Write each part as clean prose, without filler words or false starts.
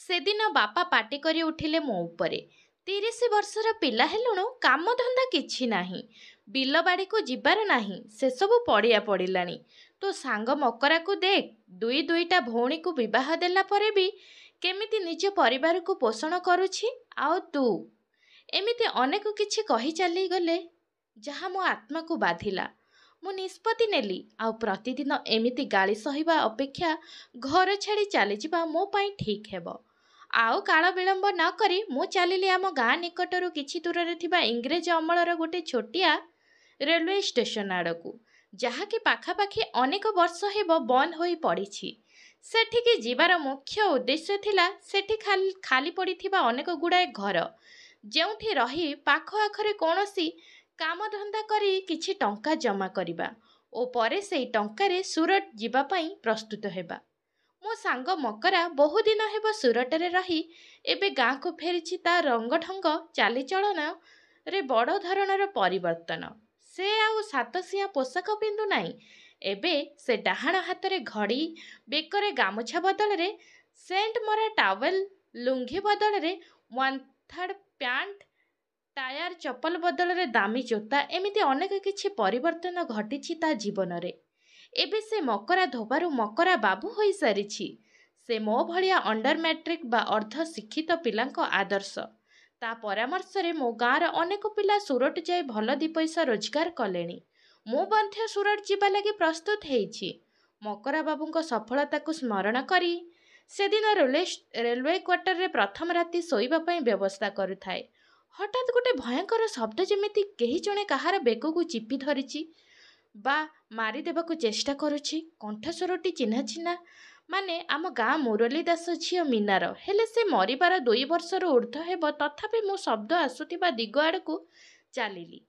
ସେଦିନ ବାପା ପାଟି କରି ଉଠିଲେ ମୋ ଉପରେ। 30 ବର୍ଷର ପିଲା ହେଲୁଣୁ, କାମଧନ୍ଦା କିଛି ନାହିଁ, ବିଲବାଡ଼ିକୁ ଯିବାର ନାହିଁ, ସେସବୁ ପଡ଼ିଆ ପଡ଼ିଲାଣି। ତୋ ସାଙ୍ଗ ମକରାକୁ ଦେଖ, ଦୁଇଟା ଭଉଣୀକୁ ବିବାହ ଦେଲା ପରେ ବି କେମିତି ନିଜ ପରିବାରକୁ ପୋଷଣ କରୁଛି। ଆଉ ତୁ? ଏମିତି ଅନେକ କିଛି କହି ଚାଲିଗଲେ, ଯାହା ମୋ ଆତ୍ମାକୁ ବାଧିଲା। ମୁଁ ନିଷ୍ପତ୍ତି ନେଲି, ଆଉ ପ୍ରତିଦିନ ଏମିତି ଗାଳି ସହିବା ଅପେକ୍ଷା ଘର ଛାଡ଼ି ଚାଲିଯିବା ମୋ ପାଇଁ ଠିକ୍ ହେବ। ଆଉ କାଳ ବିଳମ୍ବ ନ କରି ମୁଁ ଚାଲିଲି ଆମ ଗାଁ ନିକଟରୁ କିଛି ଦୂରରେ ଥିବା ଇଂରେଜ ଅମଳର ଗୋଟେ ଛୋଟିଆ ରେଲୱେ ଷ୍ଟେସନ ଆଡ଼କୁ, ଯାହାକି ପାଖାପାଖି ଅନେକ ବର୍ଷ ହେବ ବନ୍ଦ ହୋଇ ପଡ଼ିଛି। ସେଠିକି ଯିବାର ମୁଖ୍ୟ ଉଦ୍ଦେଶ୍ୟ ଥିଲା ସେଠି ଖାଲି ପଡ଼ିଥିବା ଅନେକ ଗୁଡ଼ାଏ ଘର, ଯେଉଁଠି ରହି ପାଖ ଆଖରେ କୌଣସି କାମଧନ୍ଦା କରି କିଛି ଟଙ୍କା ଜମା କରିବା ଓ ପରେ ସେହି ଟଙ୍କାରେ ସୁରଟ ଯିବା ପାଇଁ ପ୍ରସ୍ତୁତ ହେବା। ମୋ ସାଙ୍ଗ ମକରା ବହୁଦିନ ହେବ ସୁରଟରେ ରହି ଏବେ ଗାଁକୁ ଫେରିଛି। ତା ରଙ୍ଗଢଙ୍ଗ ଚାଲିଚଳନରେ ବଡ଼ ଧରଣର ପରିବର୍ତ୍ତନ। ସେ ଆଉ ସାତଶିଆ ପୋଷାକ ପିନ୍ଧୁ ନାହିଁ। ଏବେ ସେ ଡାହାଣ ହାତରେ ଘଡ଼ି, ବେକରେ ଗାମୁଛା ବଦଳରେ ସେଣ୍ଟ ମରା ଟାୱେଲ, ଲୁଙ୍ଗି ବଦଳରେ 1/3 ପ୍ୟାଣ୍ଟ, ଟାୟାର ଚପଲ ବଦଳରେ ଦାମୀ ଜୋତା, ଏମିତି ଅନେକ କିଛି ପରିବର୍ତ୍ତନ ଘଟିଛି ତା ଜୀବନରେ। ଏବେ ସେ ମକରା ଧୋବାରୁ ମକରା ବାବୁ ହୋଇସାରିଛି। ସେ ମୋ ଭଳିଆ ଅଣ୍ଡର ମ୍ୟାଟ୍ରିକ ବା ଅର୍ଦ୍ଧ ଶିକ୍ଷିତ ପିଲାଙ୍କ ଆଦର୍ଶ। ତା ପରାମର୍ଶରେ ମୋ ଗାଁର ଅନେକ ପିଲା ସୁରଟ ଯାଇ ଭଲ ଦିପଇସା ରୋଜଗାର କଲେଣି। ମୁଁ ମଧ୍ୟ ସୁରଟ ଯିବା ଲାଗି ପ୍ରସ୍ତୁତ ହେଇଛି। ମକରା ବାବୁଙ୍କ ସଫଳତାକୁ ସ୍ମରଣ କରି ସେଦିନ ରେଲୱେ କ୍ୱାର୍ଟରରେ ପ୍ରଥମ ରାତି ଶୋଇବା ପାଇଁ ବ୍ୟବସ୍ଥା କରୁଥାଏ। ହଠାତ୍ ଗୋଟେ ଭୟଙ୍କର ଶବ୍ଦ, ଯେମିତି କେହି ଜଣେ କାହାର ବେକକୁ ଚିପି ଧରିଛି ବା ମାରିଦେବାକୁ ଚେଷ୍ଟା କରୁଛି। କଣ୍ଠସ୍ୱରଟି ଚିହ୍ନା ଚିହ୍ନା, ମାନେ ଆମ ଗାଁ ମୁରଲୀ ଦାସ ଝିଅ ମୀନାର। ହେଲେ ସେ ମରିବାର 2 ବର୍ଷରୁ ଉର୍ଦ୍ଧ୍ୱ ହେବ। ତଥାପି ମୁଁ ଶବ୍ଦ ଆସୁଥିବା ଦିଗ ଆଡ଼କୁ ଚାଲିଲି।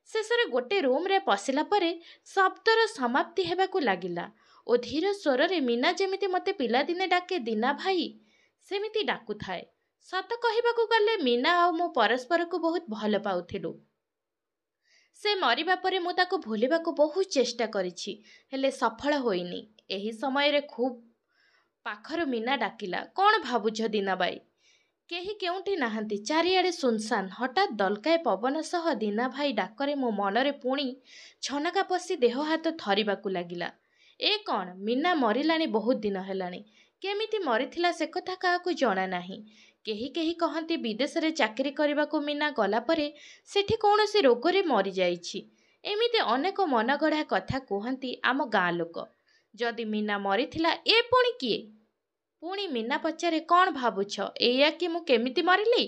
ଶେଷରେ ଗୋଟେ ରୁମ୍ରେ ପଶିଲା ପରେ ଶବ୍ଦର ସମାପ୍ତି ହେବାକୁ ଲାଗିଲା ଓ ଧୀର ସ୍ୱରରେ ମୀନା ଯେମିତି ମୋତେ ପିଲାଦିନେ ଡାକେ ଦୀନା ଭାଇ, ସେମିତି ଡାକୁଥାଏ। ସତ କହିବାକୁ ଗଲେ ମୀନା ଆଉ ମୁଁ ପରସ୍ପରକୁ ବହୁତ ଭଲ ପାଉଥିଲୁ। ସେ ମରିବା ପରେ ମୁଁ ତାକୁ ଭୁଲିବାକୁ ବହୁତ ଚେଷ୍ଟା କରିଛି, ହେଲେ ସଫଳ ହୋଇନି। ଏହି ସମୟରେ ଖୁବ୍ ପାଖରୁ ମୀନା ଡାକିଲା, କ'ଣ ଭାବୁଛ ଦୀନାବାଇ? କେହି କେଉଁଠି ନାହାନ୍ତି, ଚାରିଆଡ଼େ ସୁନସାନ୍। ହଠାତ୍ ଦଲକାଏ ପବନ ସହ ଦୀନା ଭାଇ ଡାକରେ ମୋ ମନରେ ପୁଣି ଛନକା ପଶି ଦେହ ହାତ ଥରିବାକୁ ଲାଗିଲା। ଏ କ'ଣ? ମୀନା ମରିଲାଣି ବହୁତ ଦିନ ହେଲାଣି। କେମିତି ମରିଥିଲା ସେ କଥା କାହାକୁ ଜଣା ନାହିଁ। କେହି କହନ୍ତି ବିଦେଶରେ ଚାକିରି କରିବାକୁ ମୀନା ଗଲା ପରେ ସେଠି କୌଣସି ରୋଗରେ ମରିଯାଇଛି। ଏମିତି ଅନେକ ମନଗଢ଼ା କଥା କୁହନ୍ତି ଆମ ଗାଁ ଲୋକ। ଯଦି ମୀନା ମରିଥିଲା, ଏ ପୁଣି କିଏ? ପୁଣି ମୀନା ପଚାରେ, କ'ଣ ଭାବୁଛ ଏଇଆ କି ମୁଁ କେମିତି ମରିଲି?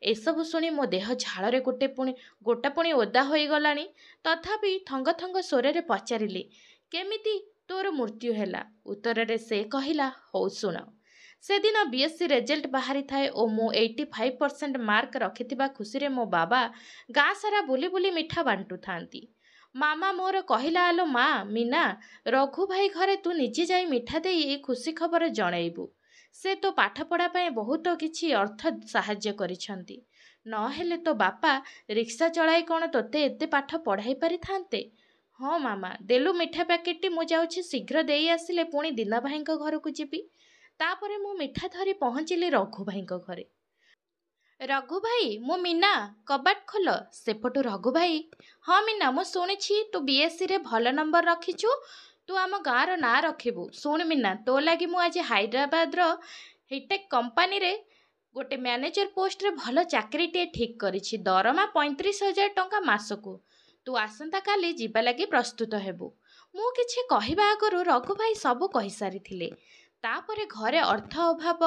ଏସବୁ ଶୁଣି ମୋ ଦେହ ଝାଳରେ ଗୋଟା ପୁଣି ଓଦା ହୋଇଗଲାଣି। ତଥାପି ଥଙ୍ଗ ଥଙ୍ଗ ସ୍ୱରରେ ପଚାରିଲି, କେମିତି ତୋର ମୃତ୍ୟୁ ହେଲା? ଉତ୍ତରରେ ସେ କହିଲା, ହଉ ଶୁଣ। ସେଦିନ BSc ରେଜଲ୍ଟ ବାହାରିଥାଏ ଓ ମୁଁ 85% ମାର୍କ ରଖିଥିବା ଖୁସିରେ ମୋ ବାବା ଗାଁ ସାରା ବୁଲି ବୁଲି ମିଠା ବାଣ୍ଟୁଥାନ୍ତି। ମାମା ମୋର କହିଲା, ଆଲୋ ମା ମୀନା, ରଘୁ ଭାଇ ଘରେ ତୁ ନିଜେ ଯାଇ ମିଠା ଦେଇ ଏ ଖୁସି ଖବର ଜଣେଇବୁ। ସେ ତୋ ପାଠପଢ଼ା ପାଇଁ ବହୁତ କିଛି ଅର୍ଥ ସାହାଯ୍ୟ କରିଛନ୍ତି। ନହେଲେ ତୋ ବାପା ରିକ୍ସା ଚଳାଇ କ'ଣ ତୋତେ ଏତେ ପାଠ ପଢ଼ାଇ ପାରିଥାନ୍ତେ? ହଁ ମାମା, ଦେଲୁ ମିଠା ପ୍ୟାକେଟଟି, ମୁଁ ଯାଉଛି, ଶୀଘ୍ର ଦେଇ ଆସିଲେ ପୁଣି ଦୀନା ଭାଇଙ୍କ ଘରକୁ ଯିବି। ତାପରେ ମୁଁ ମିଠା ଧରି ପହଞ୍ଚିଲି ରଘୁ ଭାଇଙ୍କ ଘରେ। ରଘୁ ଭାଇ, ମୁଁ ମୀନା, କବାଟ ଖୋଲ। ସେପଟୁ ରଘୁ ଭାଇ, ହଁ ମୀନା, ମୁଁ ଶୁଣିଛି ତୁ BScରେ ଭଲ ନମ୍ବର ରଖିଛୁ, ତୁ ଆମ ଗାଁର ନାଁ ରଖିବୁ। ଶୁଣ ମୀନା, ତୋ ଲାଗି ମୁଁ ଆଜି ହାଇଦ୍ରାବାଦର ହିଟେକ୍ କମ୍ପାନୀରେ ଗୋଟେ ମ୍ୟାନେଜର ପୋଷ୍ଟରେ ଭଲ ଚାକିରିଟିଏ ଠିକ୍ କରିଛି। ଦରମା 35,000 ଟଙ୍କା ମାସକୁ। ତୁ ଆସନ୍ତାକାଲି ଯିବା ଲାଗି ପ୍ରସ୍ତୁତ ହେବୁ। ମୁଁ କିଛି କହିବା ଆଗରୁ ରଘୁ ଭାଇ ସବୁ କହିସାରିଥିଲେ। ତାପରେ ଘରେ ଅର୍ଥ ଅଭାବ,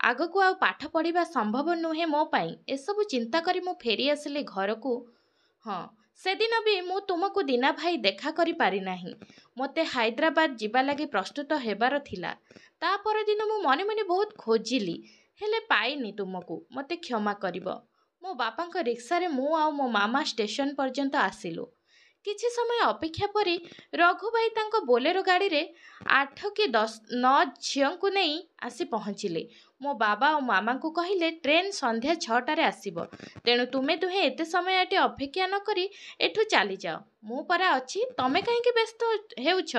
ଆଗକୁ ଆଉ ପାଠ ପଢ଼ିବା ସମ୍ଭବ ନୁହେଁ ମୋ ପାଇଁ, ଏସବୁ ଚିନ୍ତା କରି ମୁଁ ଫେରି ଆସିଲି ଘରକୁ। ହଁ, ସେଦିନ ବି ମୁଁ ତୁମକୁ ଦୀନା ଭାଇ ଦେଖା କରି ପାରିନାହିଁ। ମୋତେ ହାଇଦ୍ରାବାଦ ଯିବା ଲାଗି ପ୍ରସ୍ତୁତ ହେବାର ଥିଲା। ତା ପରଦିନ ମୁଁ ମନେ ମନେ ବହୁତ ଖୋଜିଲି, ହେଲେ ପାଇନି ତୁମକୁ। ମୋତେ କ୍ଷମା କରିବ। ମୋ ବାପାଙ୍କ ରିକ୍ସାରେ ମୁଁ ଆଉ ମୋ ମାମା ଷ୍ଟେସନ ପର୍ଯ୍ୟନ୍ତ ଆସିଲୁ। କିଛି ସମୟ ଅପେକ୍ଷା ପରେ ରଘୁ ଭାଇ ତାଙ୍କ ବୋଲେରୋ ଗାଡ଼ିରେ 8 କି 9 ଝିଅଙ୍କୁ ନେଇ ଆସି ପହଞ୍ଚିଲେ। ମୋ ବାବା ଓ ମାମାଙ୍କୁ କହିଲେ, ଟ୍ରେନ୍ ସନ୍ଧ୍ୟା 6ଟାରେ ଆସିବ, ତେଣୁ ତୁମେ ଦୁହେଁ ଏତେ ସମୟ ଏଠି ଅପେକ୍ଷା ନ କରି ଏଠୁ ଚାଲିଯାଅ। ମୁଁ ପରା ଅଛି, ତମେ କାହିଁକି ବ୍ୟସ୍ତ ହେଉଛ?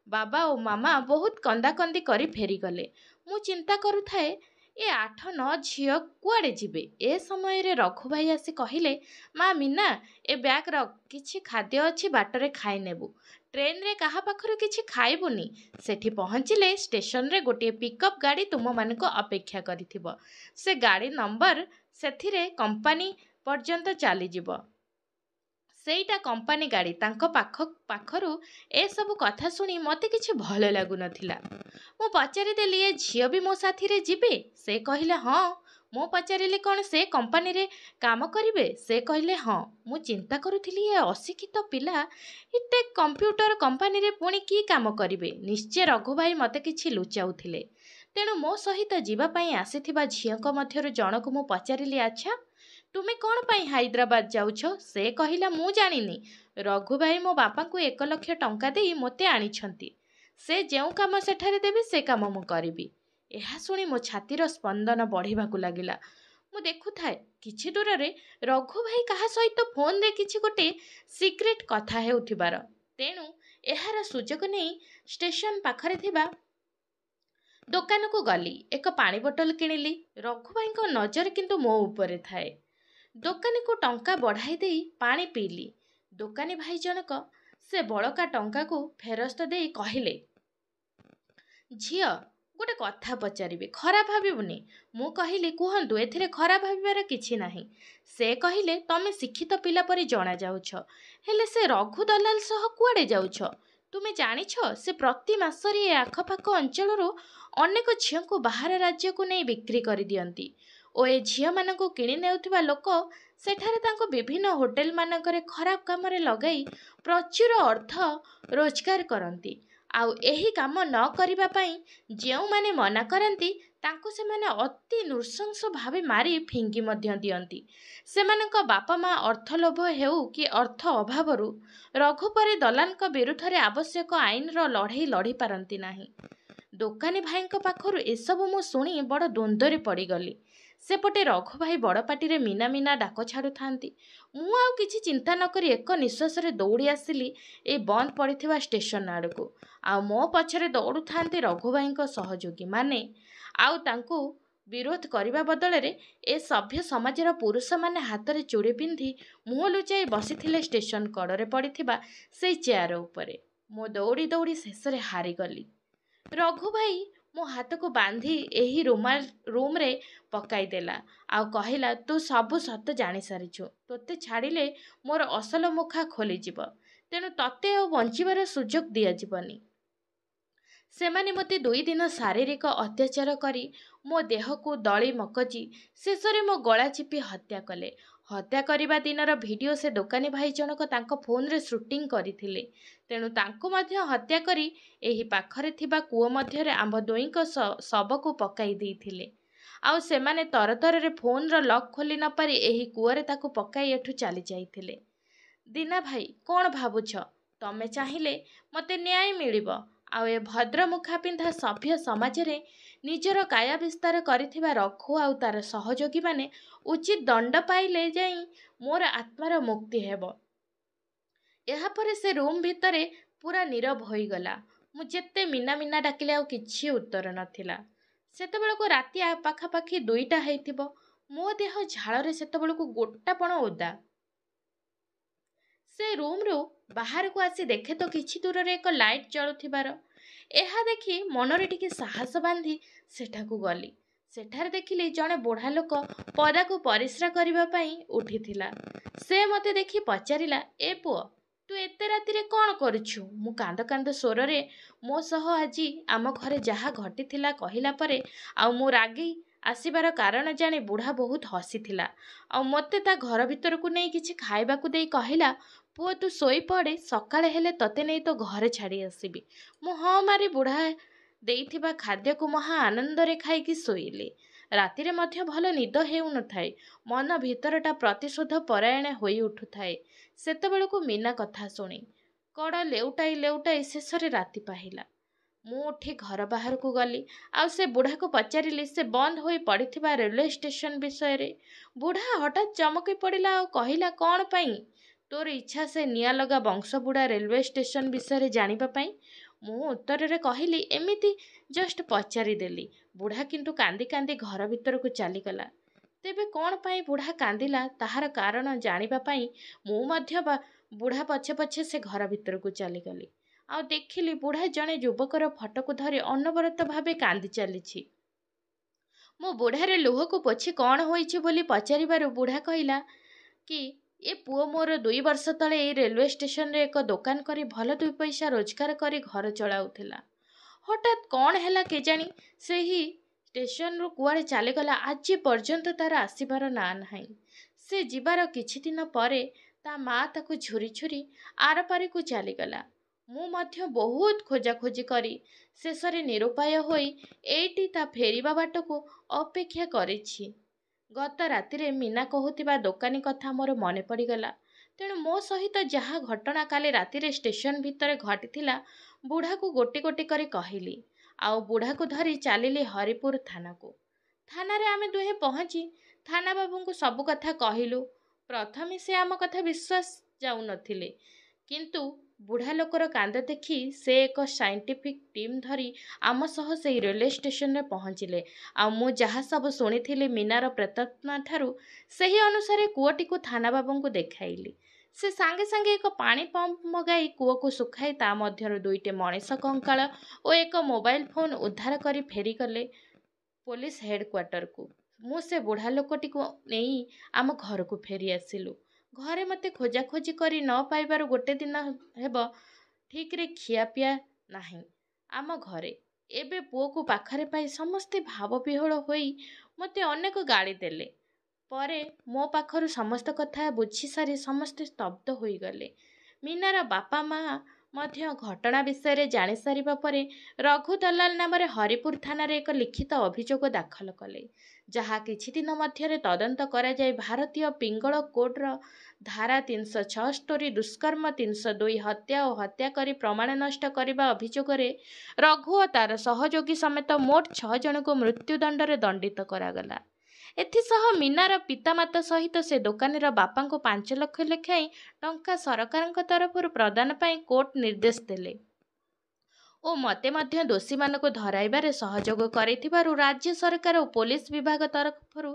ବାବା ଓ ମାମା ବହୁତ କନ୍ଦାକନ୍ଦି କରି ଫେରିଗଲେ। ମୁଁ ଚିନ୍ତା କରୁଥାଏ, ଏ 8-9 ଝିଅ କୁଆଡ଼େ ଯିବେ? ଏ ସମୟରେ ରଘୁ ଭାଇ ଆସି କହିଲେ, ମା ମିନା, ଏ ବ୍ୟାଗ୍ ରଖ, କିଛି ଖାଦ୍ୟ ଅଛି ବାଟରେ ଖାଇନେବୁ। ଟ୍ରେନରେ କାହା ପାଖରୁ କିଛି ଖାଇବୁନି। ସେଠି ପହଞ୍ଚିଲେ ଷ୍ଟେସନରେ ଗୋଟିଏ ପିକଅପ୍ ଗାଡ଼ି ତୁମମାନଙ୍କୁ ଅପେକ୍ଷା କରିଥିବ। ସେ ଗାଡ଼ି ନମ୍ବର ସେଥିରେ କମ୍ପାନୀ ପର୍ଯ୍ୟନ୍ତ ଚାଲିଯିବ। ସେଇଟା କମ୍ପାନୀ ଗାଡ଼ି। ତାଙ୍କ ପାଖରୁ ଏସବୁ କଥା ଶୁଣି ମୋତେ କିଛି ଭଲ ଲାଗୁନଥିଲା। ମୁଁ ପଚାରିଦେଲି, ଏ ଝିଅ ବି ମୋ ସାଥିରେ ଯିବେ? ସେ କହିଲେ ହଁ। ମୁଁ ପଚାରିଲି, କ'ଣ ସେ କମ୍ପାନୀରେ କାମ କରିବେ? ସେ କହିଲେ ହଁ। ମୁଁ ଚିନ୍ତା କରୁଥିଲି, ଏ ଅଶିକ୍ଷିତ ପିଲା ଏତେ କମ୍ପ୍ୟୁଟର କମ୍ପାନୀରେ ପୁଣି କି କାମ କରିବେ? ନିଶ୍ଚୟ ରଘୁଭାଇ ମୋତେ କିଛି ଲୁଚାଉଥିଲେ। ତେଣୁ ମୋ ସହିତ ଯିବା ପାଇଁ ଆସିଥିବା ଝିଅଙ୍କ ମଧ୍ୟରୁ ଜଣକୁ ମୁଁ ପଚାରିଲି, ଆଚ୍ଛା, ତୁମେ କ'ଣ ପାଇଁ ହାଇଦ୍ରାବାଦ ଯାଉଛ? ସେ କହିଲା, ମୁଁ ଜାଣିନି। ରଘୁଭାଇ ମୋ ବାପାଙ୍କୁ 1 ଲକ୍ଷ ଟଙ୍କା ଦେଇ ମୋତେ ଆଣିଛନ୍ତି। ସେ ଯେଉଁ କାମ ସେଠାରେ ଦେବେ ସେ କାମ ମୁଁ କରିବି। ଏହା ଶୁଣି ମୋ ଛାତିର ସ୍ପନ୍ଦନ ବଢ଼ିବାକୁ ଲାଗିଲା। ମୁଁ ଦେଖୁଥାଏ କିଛି ଦୂରରେ ରଘୁଭାଇ କାହା ସହିତ ଫୋନରେ କିଛି ଗୋଟେ ସିକ୍ରେଟ୍ କଥା ହେଉଥିବାର। ତେଣୁ ଏହାର ସୁଯୋଗ ନେଇ ଷ୍ଟେସନ ପାଖରେ ଥିବା ଦୋକାନକୁ ଗଲି। ଏକ ପାଣି ବୋତଲ କିଣିଲି। ରଘୁଭାଇଙ୍କ ନଜର କିନ୍ତୁ ମୋ ଉପରେ ଥାଏ। ଦୋକାନୀକୁ ଟଙ୍କା ବଢ଼ାଇ ଦେଇ ପାଣି ପିଇଲି। ଦୋକାନୀ ଭାଇ ଜଣକ ସେ ବଳକା ଟଙ୍କାକୁ ଫେରସ୍ତ ଦେଇ କହିଲେ, ଝିଅ, ଗୋଟେ କଥା ପଚାରିବି, ଖରାପ ଭାବିବୁନି। ମୁଁ କହିଲି, କୁହନ୍ତୁ, ଏଥିରେ ଖରାପ ଭାବିବାର କିଛି ନାହିଁ। ସେ କହିଲେ, ତମେ ଶିକ୍ଷିତ ପିଲା ପରି ଜଣାଯାଉଛ, ହେଲେ ସେ ରଘୁ ଦଲାଲ ସହ କୁଆଡ଼େ ଯାଉଛ? ତୁମେ ଜାଣିଛ ସେ ପ୍ରତି ମାସରେ ଏ ଆଖପାଖ ଅଞ୍ଚଳରୁ ଅନେକ ଝିଅଙ୍କୁ ବାହାର ରାଜ୍ୟକୁ ନେଇ ବିକ୍ରି କରିଦିଅନ୍ତି ଓ ଏ ଝିଅମାନଙ୍କୁ କିଣି ନେଉଥିବା ଲୋକ ସେଠାରେ ତାଙ୍କୁ ବିଭିନ୍ନ ହୋଟେଲମାନଙ୍କରେ ଖରାପ କାମରେ ଲଗାଇ ପ୍ରଚୁର ଅର୍ଥ ରୋଜଗାର କରନ୍ତି। ଆଉ ଏହି କାମ ନ କରିବା ପାଇଁ ଯେଉଁମାନେ ମନା କରନ୍ତି ତାଙ୍କୁ ସେମାନେ ଅତି ନୃଶଂସ ଭାବେ ମାରି ଫିଙ୍ଗି ମଧ୍ୟ ଦିଅନ୍ତି। ସେମାନଙ୍କ ବାପା ମା ଅର୍ଥ ଲୋଭ ହେଉ କି ଅର୍ଥ ଅଭାବରୁ ରଘୁ ପରି ଦଲାଲଙ୍କ ବିରୁଦ୍ଧରେ ଆବଶ୍ୟକ ଆଇନର ଲଢ଼େଇ ଲଢ଼ି ପାରନ୍ତି ନାହିଁ। ଦୋକାନୀ ଭାଇଙ୍କ ପାଖରୁ ଏସବୁ ମୁଁ ଶୁଣି ବଡ଼ ଦ୍ୱନ୍ଦ୍ୱରେ ପଡ଼ିଗଲି। ସେପଟେ ରଘୁ ଭାଇ ବଡ଼ ପାଟିରେ ମିନା ମିନା ଡାକ ଛାଡ଼ୁଥାନ୍ତି। ମୁଁ ଆଉ କିଛି ଚିନ୍ତା ନ କରି ଏକ ନିଶ୍ୱାସରେ ଦୌଡ଼ି ଆସିଲି ଏଇ ବନ୍ଦ ପଡ଼ିଥିବା ଷ୍ଟେସନ ଆଡ଼କୁ। ଆଉ ମୋ ପଛରେ ଦୌଡ଼ୁଥାନ୍ତି ରଘୁଭାଇଙ୍କ ସହଯୋଗୀମାନେ। ଆଉ ତାଙ୍କୁ ବିରୋଧ କରିବା ବଦଳରେ ଏ ସଭ୍ୟ ସମାଜର ପୁରୁଷମାନେ ହାତରେ ଚୁଡ଼ି ପିନ୍ଧି ମୁହଁ ଲୁଚାଇ ବସିଥିଲେ ଷ୍ଟେସନ କଡ଼ରେ ପଡ଼ିଥିବା ସେଇ ଚେୟାର ଉପରେ। ମୁଁ ଦୌଡ଼ି ଦୌଡ଼ି ଶେଷରେ ହାରିଗଲି। ରଘୁଭାଇ ମୋ ହାତକୁ ବାନ୍ଧି ଏହି ରୁମ୍ରେ ପକାଇଦେଲା ଆଉ କହିଲା, ତୁ ସବୁ ସତ ଜାଣିସାରିଛୁ। ତୋତେ ଛାଡ଼ିଲେ ମୋର ଅସଲ ମୁଖା ଖୋଲିଯିବ। ତେଣୁ ତତେ ଆଉ ବଞ୍ଚିବାର ସୁଯୋଗ ଦିଆଯିବନି। ସେମାନେ ମୋତେ 2 ଦିନ ଶାରୀରିକ ଅତ୍ୟାଚାର କରି ମୋ ଦେହକୁ ଦଳି ମକଚି ଶେଷରେ ମୋ ଗଳା ଚିପି ହତ୍ୟା କଲେ। ହତ୍ୟା କରିବା ଦିନର ଭିଡ଼ିଓ ସେ ଦୋକାନୀ ଭାଇ ଜଣକ ତାଙ୍କ ଫୋନରେ ସୁଟିଂ କରିଥିଲେ। ତେଣୁ ତାଙ୍କୁ ମଧ୍ୟ ହତ୍ୟା କରି ଏହି ପାଖରେ ଥିବା କୂଅ ମଧ୍ୟରେ ଆମ୍ଭ ଦୁହିଁଙ୍କ ଶବକୁ ପକାଇ ଦେଇଥିଲେ। ଆଉ ସେମାନେ ତରତରରେ ଫୋନର ଲକ୍ ଖୋଲି ନ ପାରି ଏହି କୂଅରେ ତାକୁ ପକାଇ ଏଠୁ ଚାଲି ଯାଇଥିଲେ। ଦୀନା ଭାଇ, କ'ଣ ଭାବୁଛ? ତମେ ଚାହିଁଲେ ମୋତେ ନ୍ୟାୟ ମିଳିବ। ଆଉ ଏ ଭଦ୍ର ମୁଖା ପିନ୍ଧା ସଭ୍ୟ ସମାଜରେ ନିଜର କାୟା ବିସ୍ତାର କରିଥିବା ରଘୁ ଆଉ ତାର ସହଯୋଗୀମାନେ ଉଚିତ ଦଣ୍ଡ ପାଇଲେ ଯାଇ ମୋର ଆତ୍ମାର ମୁକ୍ତି ହେବ। ଏହାପରେ ସେ ରୁମ୍ ଭିତରେ ପୁରା ନୀରବ ହୋଇଗଲା। ମୁଁ ଯେତେ ମିନା ମିନା ଡାକିଲେ ଆଉ କିଛି ଉତ୍ତର ନଥିଲା। ସେତେବେଳକୁ ରାତି ପାଖାପାଖି 2ଟା ହେଇଥିବ। ମୋ ଦେହ ଝାଳରେ ସେତେବେଳକୁ ଗୋଟାପଣ ଓଦା। ସେ ରୁମ୍ରୁ ବାହାରକୁ ଆସି ଦେଖେ ତ କିଛି ଦୂରରେ ଏକ ଲାଇଟ୍ ଜଳୁଥିବାର। ଏହା ଦେଖି ମନରେ ଟିକେ ସାହସ ବାନ୍ଧି ସେଠାକୁ ଗଲି। ସେଠାରେ ଦେଖିଲି ଜଣେ ବୁଢ଼ା ଲୋକ ପଦାକୁ ପରିସ୍ରା କରିବା ପାଇଁ ଉଠିଥିଲା। ସେ ମୋତେ ଦେଖି ପଚାରିଲା, ଏ ପୁଅ, ତୁ ଏତେ ରାତିରେ କ'ଣ କରୁଛୁ? ମୁଁ କାନ୍ଦ କାନ୍ଦ ସ୍ୱରରେ ମୋ ସହ ଆଜି ଆମ ଘରେ ଯାହା ଘଟିଥିଲା କହିଲା ପରେ ଆଉ ମୁଁ ରାଗି ଆସିବାର କାରଣ ଜାଣି ବୁଢ଼ା ବହୁତ ହସିଥିଲା ଆଉ ମୋତେ ତା ଘର ଭିତରକୁ ନେଇ କିଛି ଖାଇବାକୁ ଦେଇ କହିଲା, ପୁଅ ତୁ ଶୋଇପଡ଼େ, ସକାଳେ ହେଲେ ତତେ ନେଇ ତୋ ଘରେ ଛାଡ଼ି ଆସିବି। ମୁଁ ହଁ ମାରି ବୁଢ଼ା ଦେଇଥିବା ଖାଦ୍ୟକୁ ମହା ଆନନ୍ଦରେ ଖାଇକି ଶୋଇଲି। ରାତିରେ ମଧ୍ୟ ଭଲ ନିଦ ହେଉନଥାଏ। ମନ ଭିତରଟା ପ୍ରତିଶୋଧ ପରାୟଣ ହୋଇ ଉଠୁଥାଏ। ସେତେବେଳକୁ ମିନା କଥା ଶୁଣି କଡ଼ ଲେଉଟାଇ ଲେଉଟାଇ ଶେଷରେ ରାତି ପାହିଲା। ମୁଁ ଉଠି ଘର ବାହାରକୁ ଗଲି ଆଉ ସେ ବୁଢ଼ାକୁ ପଚାରିଲି ସେ ବନ୍ଦ ହୋଇ ପଡ଼ିଥିବା ରେଲୱେ ଷ୍ଟେସନ ବିଷୟରେ। ବୁଢ଼ା ହଠାତ୍ ଚମକି ପଡ଼ିଲା ଆଉ କହିଲା, କ'ଣ ପାଇଁ? ତୋର ଇଚ୍ଛା ସେ ନିଆଁ ଲଗା ବଂଶବୁଡ଼ା ରେଲୱେ ଷ୍ଟେସନ ବିଷୟରେ ଜାଣିବା ପାଇଁ? ମୁଁ ଉତ୍ତରରେ କହିଲି, ଏମିତି ଜଷ୍ଟ ପଚାରିଦେଲି। ବୁଢ଼ା କିନ୍ତୁ କାନ୍ଦି କାନ୍ଦି ଘର ଭିତରକୁ ଚାଲିଗଲା। ତେବେ କ'ଣ ପାଇଁ ବୁଢ଼ା କାନ୍ଦିଲା ତାହାର କାରଣ ଜାଣିବା ପାଇଁ ମୁଁ ମଧ୍ୟ ବୁଢ଼ା ପଛେ ପଛେ ସେ ଘର ଭିତରକୁ ଚାଲିଗଲି। ଆଉ ଦେଖିଲି ବୁଢ଼ା ଜଣେ ଯୁବକର ଫଟୋକୁ ଧରି ଅନବରତ ଭାବେ କାନ୍ଦି ଚାଲିଛି। ମୁଁ ବୁଢ଼ାରେ ଲୁହକୁ ପୋଛି କ'ଣ ହୋଇଛି ବୋଲି ପଚାରିବାରୁ ବୁଢ଼ା କହିଲା କି ଏ ପୁଅ ମୋର 2 ବର୍ଷ ତଳେ ଏଇ ରେଲୱେ ଷ୍ଟେସନରେ ଏକ ଦୋକାନ କରି ଭଲ 2 ପଇସା ରୋଜଗାର କରି ଘର ଚଳାଉଥିଲା। ହଠାତ୍ କ'ଣ ହେଲା କେଜାଣି ସେହି ଷ୍ଟେସନରୁ କୁଆଡ଼େ ଚାଲିଗଲା। ଆଜି ପର୍ଯ୍ୟନ୍ତ ତାର ଆସିବାର ନାଁ ନାହିଁ। ସେ ଯିବାର କିଛି ଦିନ ପରେ ତା ମା ତାକୁ ଝୁରି ଝୁରି ଆରପାରିକୁ ଚାଲିଗଲା। ମୁଁ ମଧ୍ୟ ବହୁତ ଖୋଜାଖୋଜି କରି ଶେଷରେ ନିରୁପାୟ ହୋଇ ଏଇଠି ତା ଫେରିବା ବାଟକୁ ଅପେକ୍ଷା କରିଛି। ଗତ ରାତିରେ ମୀନା କହୁଥିବା ଦୋକାନୀ କଥା ମୋର ମନେ ପଡ଼ିଗଲା। ତେଣୁ ମୋ ସହିତ ଯାହା ଘଟଣା କାଲି ରାତିରେ ଷ୍ଟେସନ ଭିତରେ ଘଟିଥିଲା ବୁଢ଼ାକୁ ଗୋଟି ଗୋଟି କରି କହିଲି। ଆଉ ବୁଢ଼ାକୁ ଧରି ଚାଲିଲି ହରିପୁର ଥାନାକୁ। ଥାନାରେ ଆମେ ଦୁହେଁ ପହଞ୍ଚି ଥାନା ବାବୁଙ୍କୁ ସବୁ କଥା କହିଲୁ। ପ୍ରଥମେ ସେ ଆମ କଥା ବିଶ୍ୱାସ ଯାଉନଥିଲେ, କିନ୍ତୁ ବୁଢ଼ା ଲୋକର କାନ୍ଦ ଦେଖି ସେ ଏକ ସାଇଣ୍ଟିଫିକ୍ ଟିମ୍ ଧରି ଆମ ସହ ସେଇ ରେଲୱେ ଷ୍ଟେସନରେ ପହଞ୍ଚିଲେ। ଆଉ ମୁଁ ଯାହା ସବୁ ଶୁଣିଥିଲି ମୀନାର ପ୍ରେତାତ୍ମାଠାରୁ, ସେହି ଅନୁସାରେ କୂଅଟିକୁ ଥାନାବାବୁଙ୍କୁ ଦେଖାଇଲି। ସେ ସାଙ୍ଗେ ସାଙ୍ଗେ ଏକ ପାଣି ପମ୍ପ ମଗାଇ କୂଅକୁ ଶୁଖାଇ ତା ମଧ୍ୟରୁ 2ଟି ମଣିଷ କଙ୍କାଳ ଓ ଏକ ମୋବାଇଲ ଫୋନ୍ ଉଦ୍ଧାର କରି ଫେରିଗଲେ ପୋଲିସ ହେଡ୍କ୍ୱାର୍ଟରକୁ। ମୁଁ ସେ ବୁଢ଼ା ଲୋକଟିକୁ ନେଇ ଆମ ଘରକୁ ଫେରି ଆସିଲୁ। ଘରେ ମୋତେ ଖୋଜାଖୋଜି କରି ନ ପାଇବାରୁ ଗୋଟେ ଦିନ ହେବ ଠିକ୍ରେ ଖିଆପିଆ ନାହିଁ ଆମ ଘରେ। ଏବେ ପୁଅକୁ ପାଖରେ ପାଇ ସମସ୍ତେ ଭାବବିହ୍ୱଳ ହୋଇ ମୋତେ ଅନେକ ଗାଳି ଦେଲେ। ପରେ ମୋ ପାଖରୁ ସମସ୍ତ କଥା ବୁଝିସାରି ସମସ୍ତେ ସ୍ତବ୍ଧ ହୋଇଗଲେ। ମୀନାର ବାପା ମା ମଧ୍ୟ ଘଟଣା ବିଷୟରେ ଜାଣିସାରିବା ପରେ ରଘୁ ଦଲାଲ ନାମରେ ହରିପୁର ଥାନାରେ ଏକ ଲିଖିତ ଅଭିଯୋଗ ଦାଖଲ କଲେ, ଯାହା କିଛି ଦିନ ମଧ୍ୟରେ ତଦନ୍ତ କରାଯାଇ ଭାରତୀୟ ପିଙ୍ଗଳ କୋଡ୍ର ଧାରା 376 ଦୁଷ୍କର୍ମ, 302 ହତ୍ୟା ଓ ହତ୍ୟା କରି ପ୍ରମାଣ ନଷ୍ଟ କରିବା ଅଭିଯୋଗରେ ରଘୁ ଓ ତାର ସହଯୋଗୀ ସମେତ ମୋଟ 6 ଜଣଙ୍କୁ ମୃତ୍ୟୁଦଣ୍ଡରେ ଦଣ୍ଡିତ କରାଗଲା। ଏଥିସହ ମୀନାର ପିତାମାତା ସହିତ ସେ ଦୋକାନୀର ବାପାଙ୍କୁ 5 ଲକ୍ଷ ଲେଖାଏଁ ଟଙ୍କା ସରକାରଙ୍କ ତରଫରୁ ପ୍ରଦାନ ପାଇଁ କୋର୍ଟ ନିର୍ଦ୍ଦେଶ ଦେଲେ ଓ ମୋତେ ମଧ୍ୟ ଦୋଷୀମାନଙ୍କୁ ଧରାଇବାରେ ସହଯୋଗ କରିଥିବାରୁ ରାଜ୍ୟ ସରକାର ଓ ପୋଲିସ ବିଭାଗ ତରଫରୁ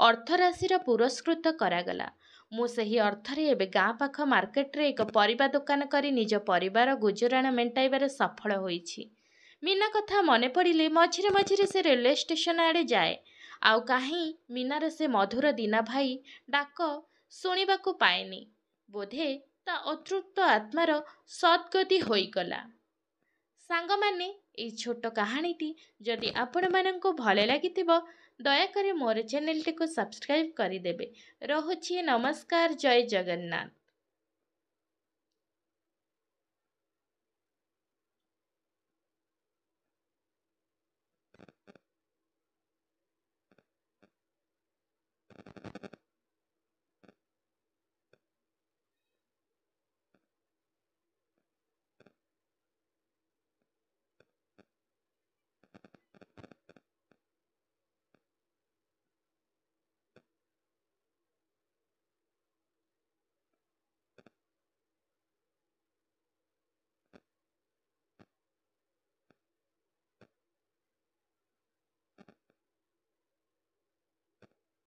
ଅର୍ଥରାଶିର ପୁରସ୍କୃତ କରାଗଲା। ମୁଁ ସେହି ଅର୍ଥରେ ଏବେ ଗାଁ ପାଖ ମାର୍କେଟରେ ଏକ ପରିବା ଦୋକାନ କରି ନିଜ ପରିବାର ଗୁଜୁରାଣ ମେଣ୍ଟାଇବାରେ ସଫଳ ହୋଇଛି। ମୀନା କଥା ମନେ ପଡ଼ିଲେ ମଝିରେ ମଝିରେ ସେ ରେଲୱେ ଷ୍ଟେସନ ଆଡ଼େ ଯାଏ। ଆଉ କାହିଁ ମୀନାର ସେ ମଧୁର ଦିନା ଭାଇ ଡାକ ଶୁଣିବାକୁ ପାଏନି। ବୋଧେ ତା ଅତୃପ୍ତ ଆତ୍ମାର ସଦ୍ଗତି ହୋଇଗଲା। ସାଙ୍ଗମାନେ, ଏଇ ଛୋଟ କାହାଣୀଟି ଯଦି ଆପଣମାନଙ୍କୁ ଭଲ ଲାଗିଥିବ ଦୟାକରି ମୋର ଚ୍ୟାନେଲଟିକୁ ସବସ୍କ୍ରାଇବ୍ କରିଦେବେ। ରହୁଛି, ନମସ୍କାର, ଜୟ ଜଗନ୍ନାଥ।